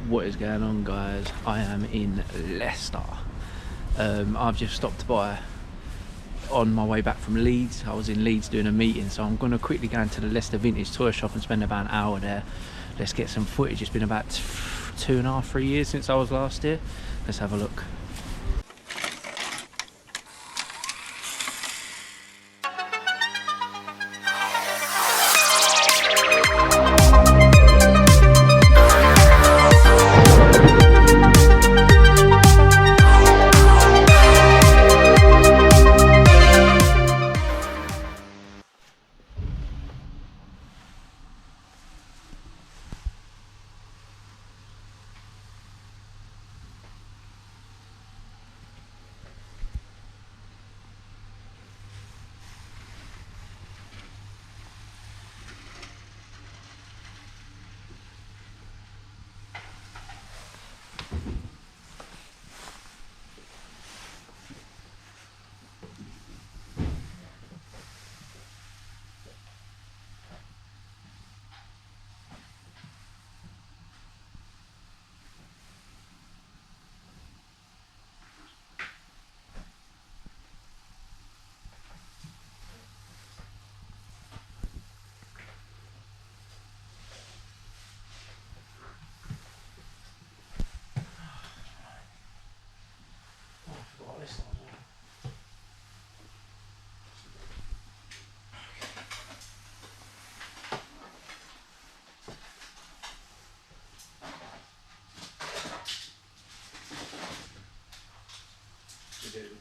What is going on, guys? I am in Leicester. I've just stopped by on my way back from Leeds. I was in Leeds doing a meeting, so I'm going to quickly go into the Leicester Vintage Toy Shop and spend about an hour there. Let's get some footage. It's been about 2.5, 3 years since I was last here. Let's have a look.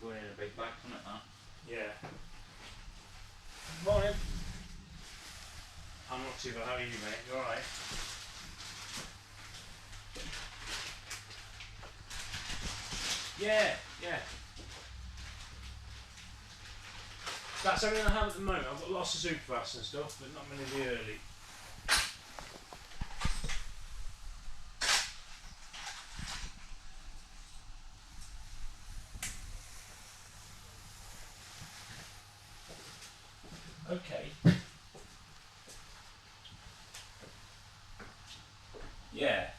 We're going in a big bag, isn't it, that? Yeah. Morning. I'm not too bad. How are you, mate? You alright? Yeah. That's everything I have at the moment. I've got lots of superfast and stuff, but not many of the early. Okay. Yeah.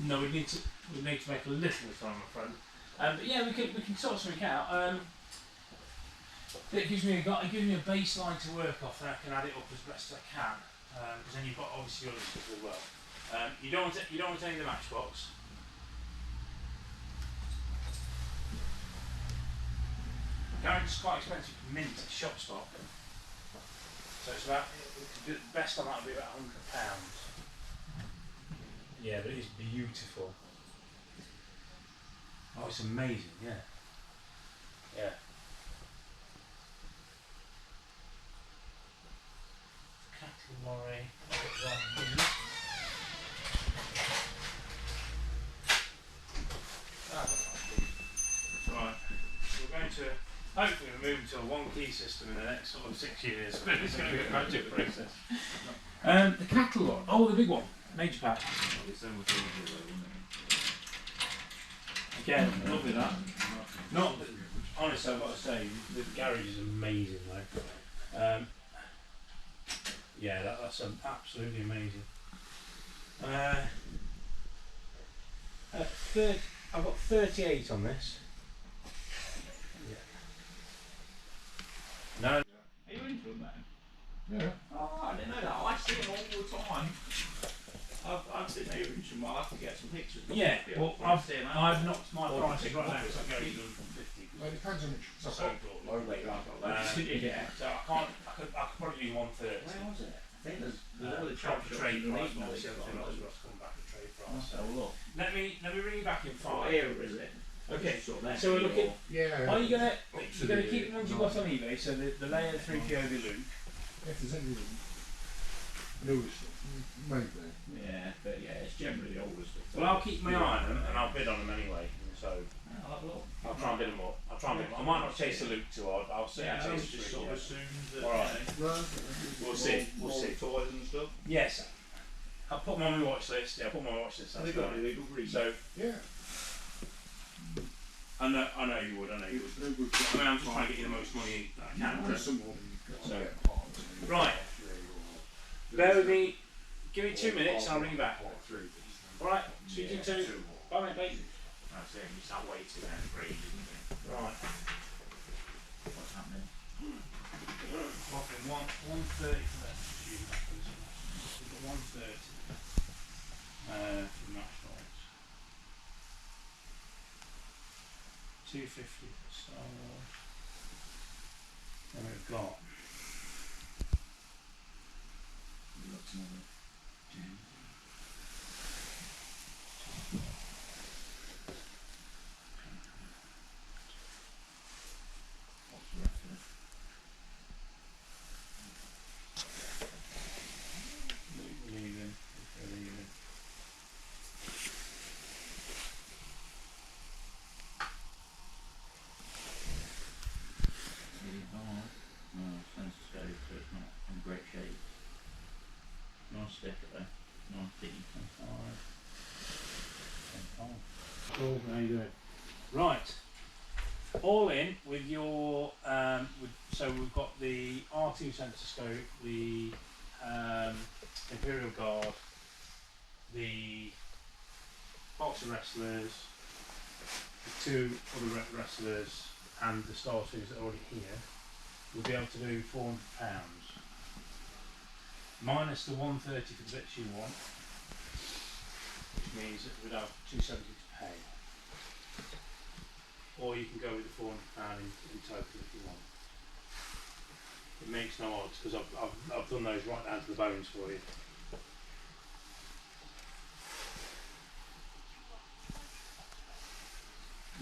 No, we need to make a little time, my friend. But yeah, we can sort something out. It gives me a baseline to work off, and I can add it up as best as I can. Because then you've got obviously your other stuff as well. You don't want any of the Matchbox. Garage is quite expensive to mint shop stock, so it's about the best on that would be about £100. Yeah, but it's beautiful. Oh, it's amazing, yeah. Cattle lorry. Right, so we're going to. Hopefully we're moving to a one-key system in the next sort of 6 years, but it's going to be a gradual process. The cattle lot, the big one, major pack. Again, lovely that. Not, honestly, I've got to say, the garage is amazing though. Yeah, that's absolutely amazing. I've got 38 on this. No. Are you into them, man? Yeah. Oh, I didn't know that. I see them all the time. I've seen they into them. I'll have to get some pictures. Yeah, well, I've knocked my price right now, so I'm going to 150. Well, it depends on which. So Low weight, I've got loads. yeah, so I could probably do 130. Where was it? I think there's all the proper trade price, now. obviously everything else will have to come back at trade price. So look. Let me ring you back in 5. What era is it? Okay, so we're looking. Yeah. Are you gonna keep the ones you got on eBay? So the layer 3PO Luke. If there's any newer stuff, maybe. Yeah, but yeah, it's generally older stuff. Well, I'll keep my eye on them and I'll bid on them anyway. So I'll have a look. I'll try and bid them up. I might not chase the Luke too hard. I'll see. Yeah, chase just the sort of Luke. assume that. Alright. We'll see. Toys and stuff. Yes. I'll put them on my watch list. Yeah, I'll put them on my watch list. They got really good reason. So Yeah. I know you would. I mean, I'm just trying to get you the most money that I can. So, right. Bear with me. Give me 2 minutes and I'll ring you back. Alright, speak to you too. Bye mate, bye. That's it, you start waiting there for ages, isn't it? Right. What's happening? Offering 130 for that. 130 for nationals. 250 for Star Wars. Then we've got leaving. Sounds scary, so it's not in great shape. Nice sticker though. Nice deep. Cool, how you doing? Right. All in with your so we've got the R2 sensor scope, the Imperial Guard, the boxer wrestlers, the 2 other wrestlers, and the Star Wars that are already here. We'll be able to do £400 minus the 130 for the bits you want, which means that we'd have 270 to pay. Or you can go with the £400 in total if you want. It makes no odds because I've done those right down to the bones for you.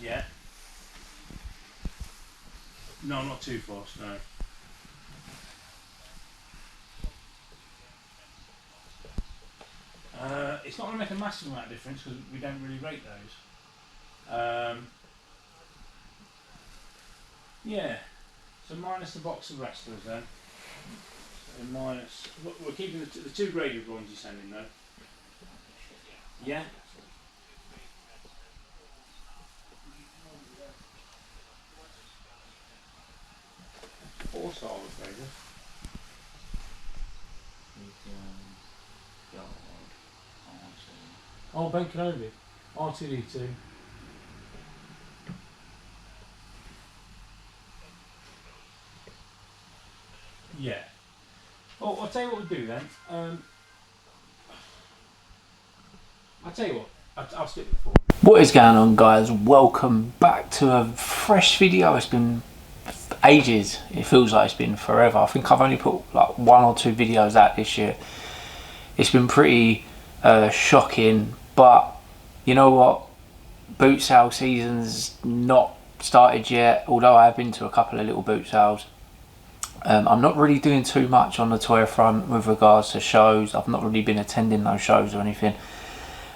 Yeah. No, not too fast, no. It's not going to make a massive amount of difference because we don't really rate those. Yeah, so minus the box of wrestlers then. So minus, we're keeping the 2 graded ones you're sending though. Yeah. Four-star graded. Oh, Ben Kenobi. R2D2. Yeah. Well, I'll tell you what we'll do then. I'll tell you what. I'll stick with 4. What is going on, guys? Welcome back to a fresh video. It's been ages. It feels like it's been forever. I think I've only put like 1 or 2 videos out this year. It's been pretty shocking, but you know what? Boot sale season's not started yet, although I have been to a couple of little boot sales. I'm not really doing too much on the toy front with regards to shows. I've not really been attending those shows or anything,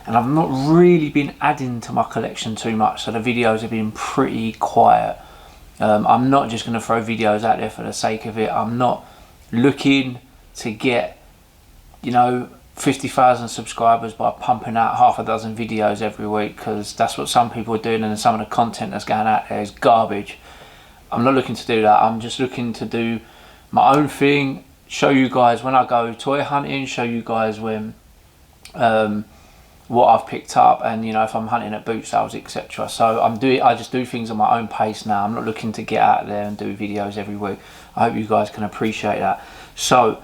and I've not really been adding to my collection too much, so the videos have been pretty quiet. I'm not just going to throw videos out there for the sake of it. I'm not looking to get, you know, 50,000 subscribers by pumping out half a dozen videos every week, because that's what some people are doing, and some of the content that's going out there is garbage. I'm not looking to do that. I'm just looking to do my own thing, show you guys when I go toy hunting, show you guys when what I've picked up, and you know, if I'm hunting at boot sales, etc. So I just do things at my own pace now. I'm not looking to get out there and do videos every week. I hope you guys can appreciate that. So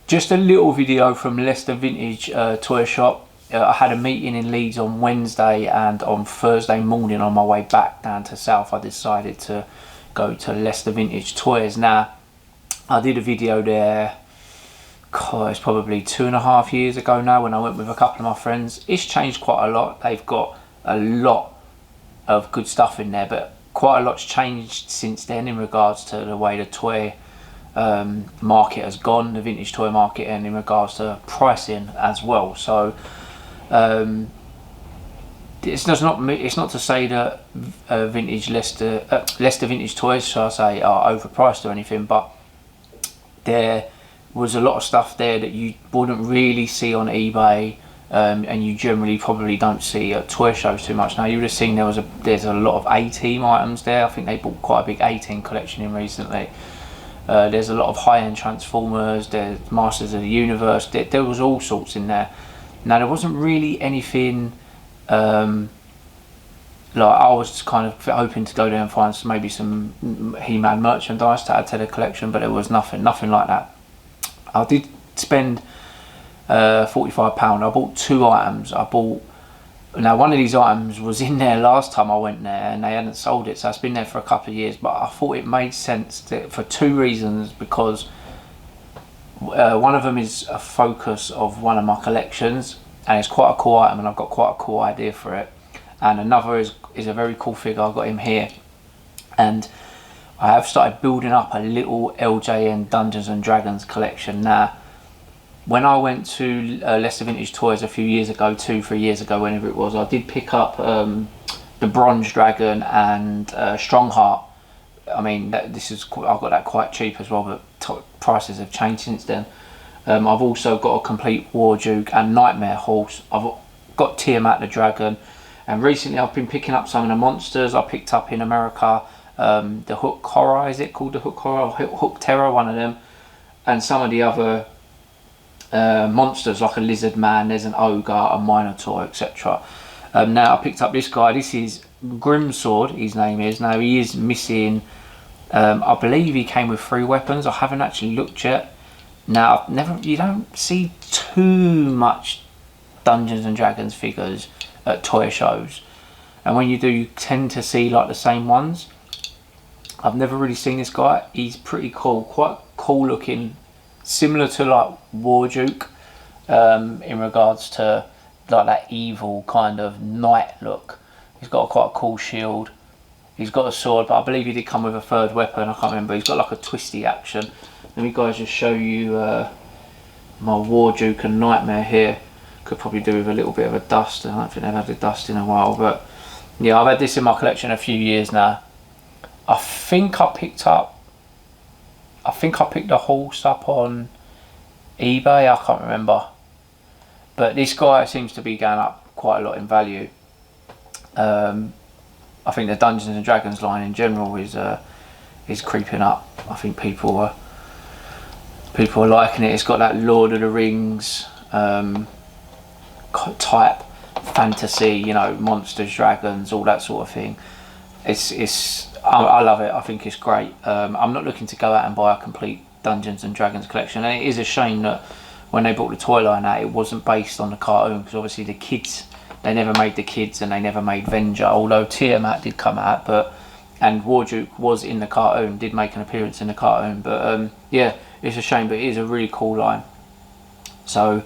just a little video from Leicester Vintage Toy Shop. I had a meeting in Leeds on Wednesday, and on Thursday morning on my way back down to South I decided to go to Leicester Vintage Toys. Now I did a video there, God, it's probably 2.5 years ago now, when I went with a couple of my friends. It's changed quite a lot. They've got a lot of good stuff in there, but quite a lot's changed since then in regards to the way the toy market has gone, the vintage toy market, and in regards to pricing as well. So it's not to say that Leicester Vintage Toys, shall I say, are overpriced or anything, but there was a lot of stuff there that you wouldn't really see on eBay, and you generally probably don't see at toy shows too much. Now you would have seen there's a lot of A-Team items there. I think they bought quite a big A-Team collection in recently. There's a lot of high-end Transformers, there's Masters of the Universe, there was all sorts in there. Now there wasn't really anything, like I was kind of hoping to go there and find maybe some He-Man merchandise to add to the collection, but there was nothing like that. I did spend £45. I bought 2 items. Now one of these items was in there last time I went there and they hadn't sold it, so it's been there for a couple of years, but I thought it made sense for 2 reasons, because one of them is a focus of one of my collections and it's quite a cool item and I've got quite a cool idea for it, and another is a very cool figure. I've got him here, and I have started building up a little LJN Dungeons and Dragons collection. Now when I went to Leicester Vintage Toys a few years ago, 2-3 years ago, whenever it was, I did pick up the Bronze Dragon and Strongheart. I mean, I got that quite cheap as well, but prices have changed since then. I've also got a complete War Duke and Nightmare Horse. I've got Tiamat the Dragon, and recently I've been picking up some of the monsters I picked up in America. The Hook Horror, is it called the Hook Horror? Hook Terror, one of them, and some of the other monsters like a lizard man, there's an ogre, a minotaur, etc. Now I picked up this guy. This is Grimm Sword, his name is. Now he is missing, I believe he came with 3 weapons. I haven't actually looked yet. Now you don't see too much Dungeons and Dragons figures at toy shows, and when you do, you tend to see like the same ones. I've never really seen this guy. He's pretty cool, quite cool looking, similar to like War Duke, in regards to like that evil kind of knight look. He's got quite a cool shield. He's got a sword, but I believe he did come with a 3rd weapon. I can't remember. He's got like a twisty action. Let me guys just show you my War Duke and Nightmare here. Could probably do with a little bit of a dust. I don't think they've had the dust in a while, but yeah, I've had this in my collection a few years now. I think I picked the horse up on eBay, I can't remember, but this guy seems to be going up quite a lot in value. I think the Dungeons and Dragons line in general is creeping up. I think people are liking it. It's got that Lord of the Rings type fantasy, you know, monsters, dragons, all that sort of thing. I love it. I think it's great. I'm not looking to go out and buy a complete Dungeons and Dragons collection, and it is a shame that when they brought the toy line out, it wasn't based on the cartoon, because obviously the kids, they never made the kids, and they never made Venger, although Tiamat did come out, and War Duke was in the cartoon, did make an appearance in the cartoon, but yeah, it's a shame, but it is a really cool line. So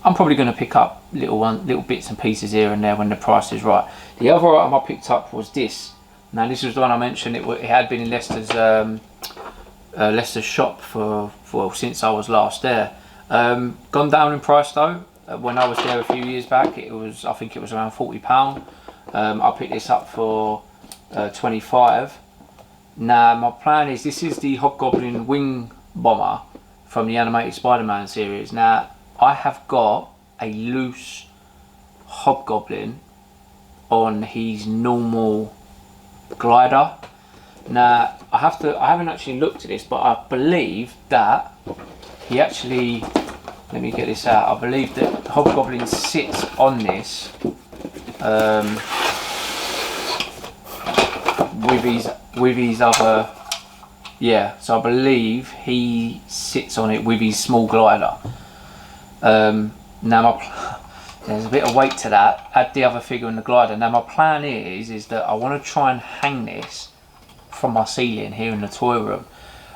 I'm probably going to pick up little bits and pieces here and there when the price is right. The other item I picked up was this. Now this was the one I mentioned. It had been in Leicester's shop for since I was last there. Gone down in price though. When I was there a few years back, I think it was around £40. I picked this up for 25. Now my plan is, this is the Hobgoblin Wing Bomber from the animated Spider-Man series. Now I have got a loose Hobgoblin on his normal glider. Now I haven't actually looked at this, but I believe that he actually, let me get this out, I believe that Hobgoblin sits on this with his other, yeah, so I believe he sits on it with his small glider. Now there's a bit of weight to that, add the other figure in the glider. Now my plan is that I want to try and hang this from my ceiling here in the toy room.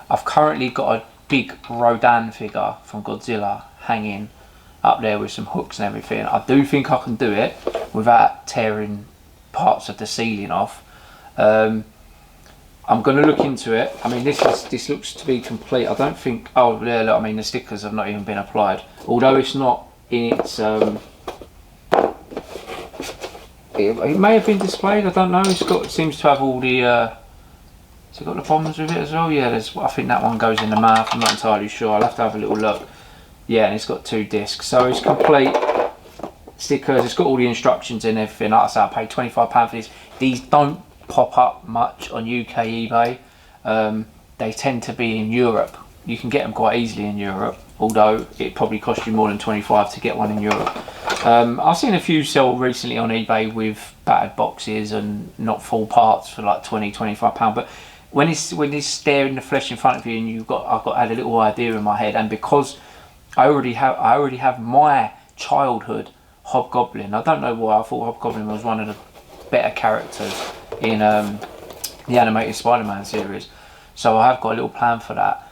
I've currently got a big Rodan figure from Godzilla hanging up there with some hooks and everything. I do think I can do it without tearing parts of the ceiling off. I'm going to look into it. I mean, this looks to be complete. I don't think, oh yeah, look, I mean the stickers have not even been applied, although it's not in its it may have been displayed, I don't know. It seems to have all the has it got the bombs with it as well? Yeah, I think that one goes in the mouth. I'm not entirely sure, I'll have to have a little look. Yeah, and it's got 2 discs, so it's complete. Stickers, it's got all the instructions and everything. Like I said, I paid £25 for this. These don't pop up much on UK eBay. they tend to be in Europe. You can get them quite easily in Europe, although it probably costs you more than 25 to get one in Europe. I've seen a few sell recently on eBay with battered boxes and not full parts for like 20-25 pound. But when it's there in the flesh in front of you, and I've got had a little idea in my head, and because I already have my childhood Hobgoblin. I don't know why I thought Hobgoblin was one of the better characters in the animated Spider-Man series, so I have got a little plan for that.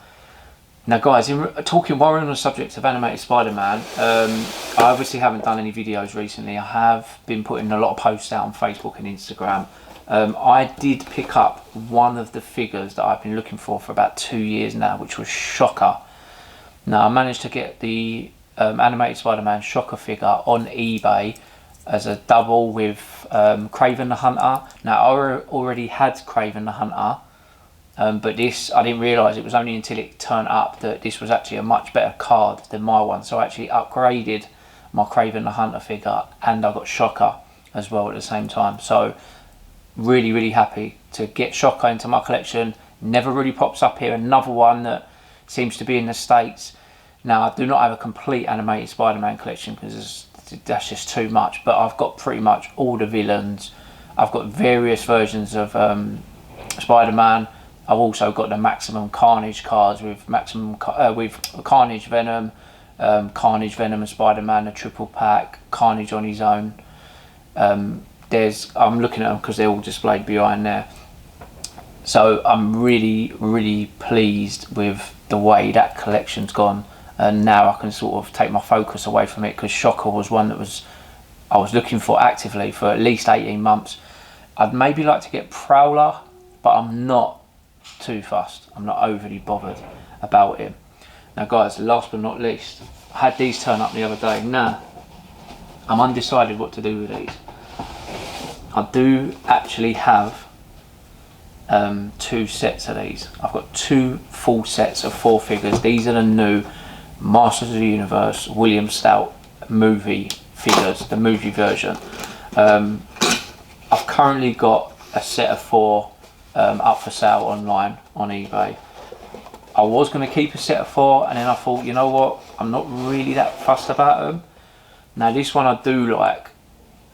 Now guys, while we're on the subject of animated Spider-Man, I obviously haven't done any videos recently. I have been putting a lot of posts out on Facebook and Instagram. I did pick up one of the figures that I've been looking for about 2 years now, which was Shocker. Now I managed to get the animated Spider-Man Shocker figure on eBay as a double with Kraven the Hunter. Now I already had Kraven the Hunter, but this, I didn't realise it was only until it turned up that this was actually a much better card than my one. So I actually upgraded my Kraven the Hunter figure, and I got Shocker as well at the same time. So really, really happy to get Shocker into my collection. Never really pops up here. Another one that seems to be in the States. Now I do not have a complete animated Spider-Man collection because that's just too much, but I've got pretty much all the villains. I've got various versions of Spider-Man. I've also got the Maximum Carnage cards with with Carnage Venom, Carnage Venom and Spider-Man, a triple pack, Carnage on his own. I'm looking at them because they're all displayed behind there. So I'm really, really pleased with the way that collection's gone, and now I can sort of take my focus away from it, because Shocker was one that I was looking for actively for at least 18 months. I'd maybe like to get Prowler, but I'm not too fussed. I'm not overly bothered about him. Now guys, last but not least, I had these turn up the other day. Now I'm undecided what to do with these. I do actually have 2 sets of these. I've got 2 full sets of 4 figures. These are the new Masters of the Universe William Stout movie figures, the movie version. I've currently got a set of 4 up for sale online on eBay. I was going to keep a set of 4, and then I thought, you know what, I'm not really that fussed about them. Now this one I do like.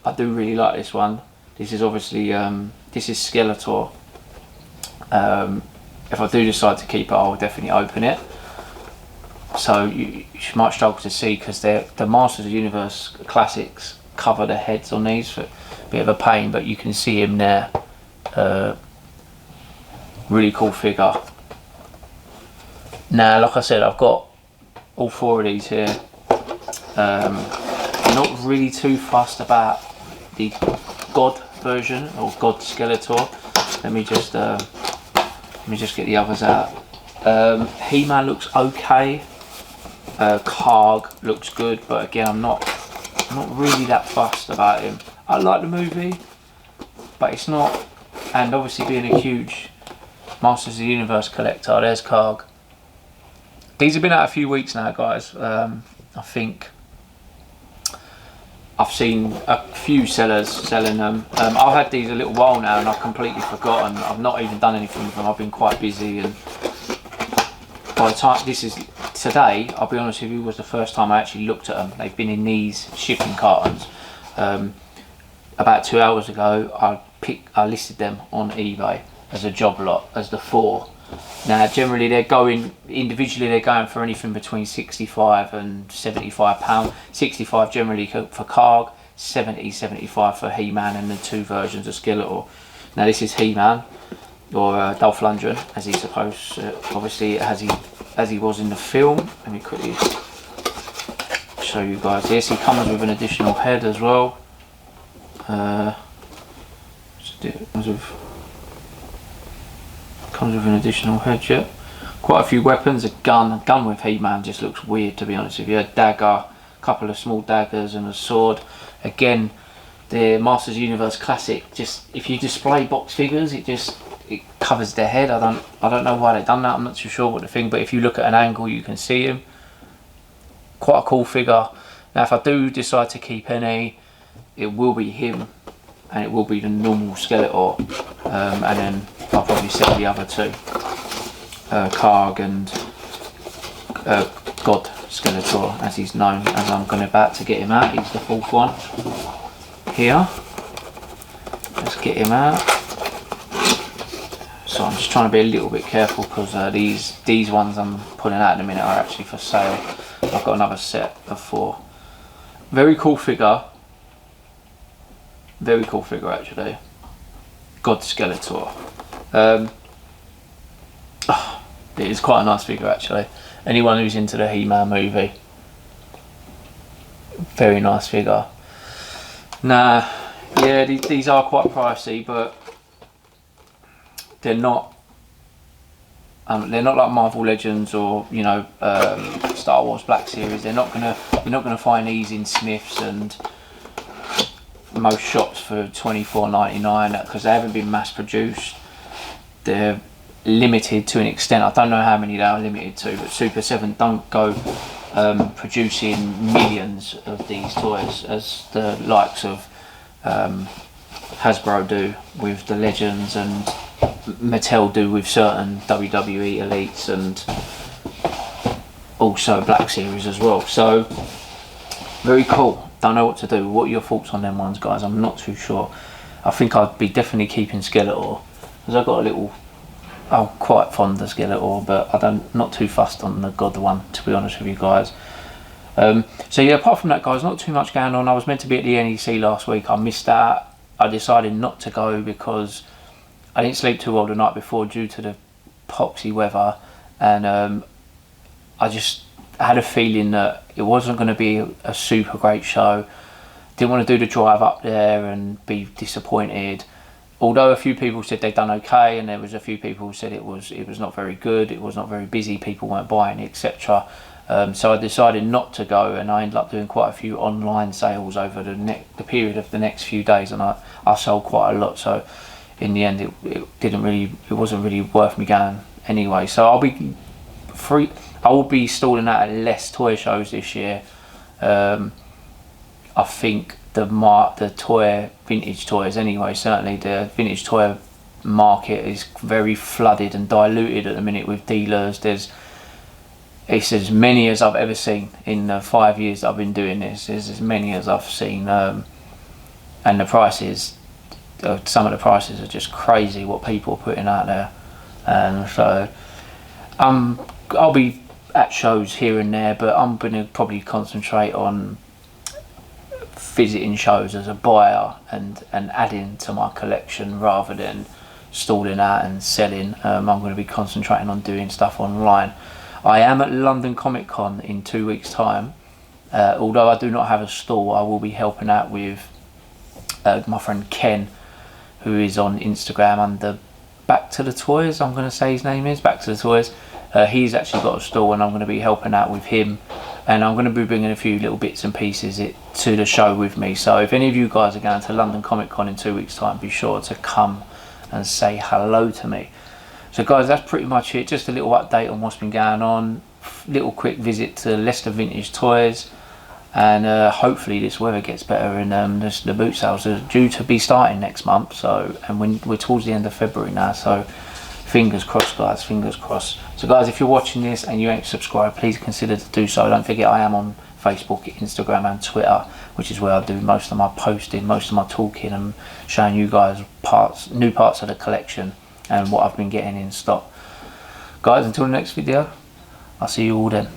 I do really like this one. This is obviously this is Skeletor. If I do decide to keep it, I'll definitely open it. So you might struggle to see, because the Masters of the Universe classics cover the heads on these, for a bit of a pain, but you can see him there. Really cool figure. Now, like I said, I've got all 4 of these here. Not really too fussed about the God version, or God Skeletor. Let me just get the others out. He-Man looks okay. Karg looks good, but again, I'm not really that fussed about him. I like the movie, but it's not. And obviously, being a huge Masters of the Universe collector, there's Karg. These have been out a few weeks now, guys. I think I've seen a few sellers selling them. I've had these a little while now, and I've completely forgotten. I've not even done anything with them. I've been quite busy, and by the time this is today, I'll be honest with you, was the first time I actually looked at them. They've been in these shipping cartons. About 2 hours ago, I listed them on eBay as a job lot, as the 4. Now generally they're going individually, they're going for anything between 65 and 75 pound. 65 generally for Karg, 75 for He-Man, and the 2 versions of Skeletor. Now this is He-Man, or Dolph Lundgren, as he's supposed obviously as he was in the film. Let me quickly show you guys this. He comes with an additional head as well. Comes with an additional head, yeah. Quite a few weapons. A gun with He-Man just looks weird, to be honest with you. A dagger, a couple of small daggers, and a sword. Again, the Masters of the Universe classic, just if you display box figures, it covers their head. I don't know why they've done that. I'm not too sure what the thing, but if you look at an angle, you can see him. Quite a cool figure. Now, if I do decide to keep any, it will be him, and it will be the normal Skeletor, and then I'll probably sell the other 2. Karg and God Skeletor, as he's known, as I'm about to get him out. He's the fourth one here. Let's get him out. So I'm just trying to be a little bit careful because these ones I'm pulling out in a minute are actually for sale. I've got another set of 4. Very cool figure. Very cool figure actually. God Skeletor. It is quite a nice figure actually. Anyone who's into the He-Man movie, very nice figure. Nah, yeah, these are quite pricey, but they're not like Marvel Legends or Star Wars Black Series. You're not gonna find these in Smiths and most shops for $24.99 because they haven't been mass produced. They're limited to an extent. I don't know how many they are limited to, but Super 7 don't go producing millions of these toys as the likes of Hasbro do with the Legends and Mattel do with certain WWE Elites and also Black Series as well. So very cool. Don't know what to do. What are your thoughts on them ones, guys? I'm not too sure. I think I'd be definitely keeping Skeletor because I've got a little. I'm quite fond of Skeletor, but not too fussed on the God one, to be honest with you guys. So yeah, apart from that, guys, not too much going on. I was meant to be at the NEC last week. I missed that. I decided not to go because I didn't sleep too well the night before due to the poxy weather, and I just had a feeling that it wasn't going to be a super great show. Didn't want to do the drive up there and be disappointed. Although a few people said they'd done okay, and there was a few people who said it was not very good, it was not very busy, people weren't buying, etc. So I decided not to go, and I ended up doing quite a few online sales over the period of the next few days, and I sold quite a lot. So in the end, it wasn't really worth me going anyway. So I'll be free. I will be stalling out at less toy shows this year. I think the toy vintage toys anyway, certainly the vintage toy market is very flooded and diluted at the minute with dealers. It's as many as I've ever seen in the 5 years I've been doing this. There's as many as I've seen, and the prices, some of the prices are just crazy what people are putting out there. And so I'll be at shows here and there, but I'm going to probably concentrate on visiting shows as a buyer and adding to my collection rather than stalling out and selling. I'm going to be concentrating on doing stuff online. I am at London Comic Con in 2 weeks time. Although I do not have a stall, I will be helping out with my friend Ken, who is on Instagram under Back to the Toys. I'm going to say his name is Back to the Toys. He's actually got a stall, and I'm going to be helping out with him, and I'm going to be bringing a few little bits and pieces to the show with me. So if any of you guys are going to London Comic Con in 2 weeks time, be sure to come and say hello to me. So guys, that's pretty much it. Just a little update on what's been going on, little quick visit to Leicester Vintage Toys, and hopefully this weather gets better, and the boot sales are due to be starting next month. So, and we're towards the end of February now, so fingers crossed, guys, fingers crossed. So guys, if you're watching this and you ain't subscribed, please consider to do so. Don't forget, I am on Facebook, Instagram and Twitter, which is where I do most of my posting, most of my talking, and showing you guys new parts of the collection and what I've been getting in stock. Guys, until the next video, I'll see you all then.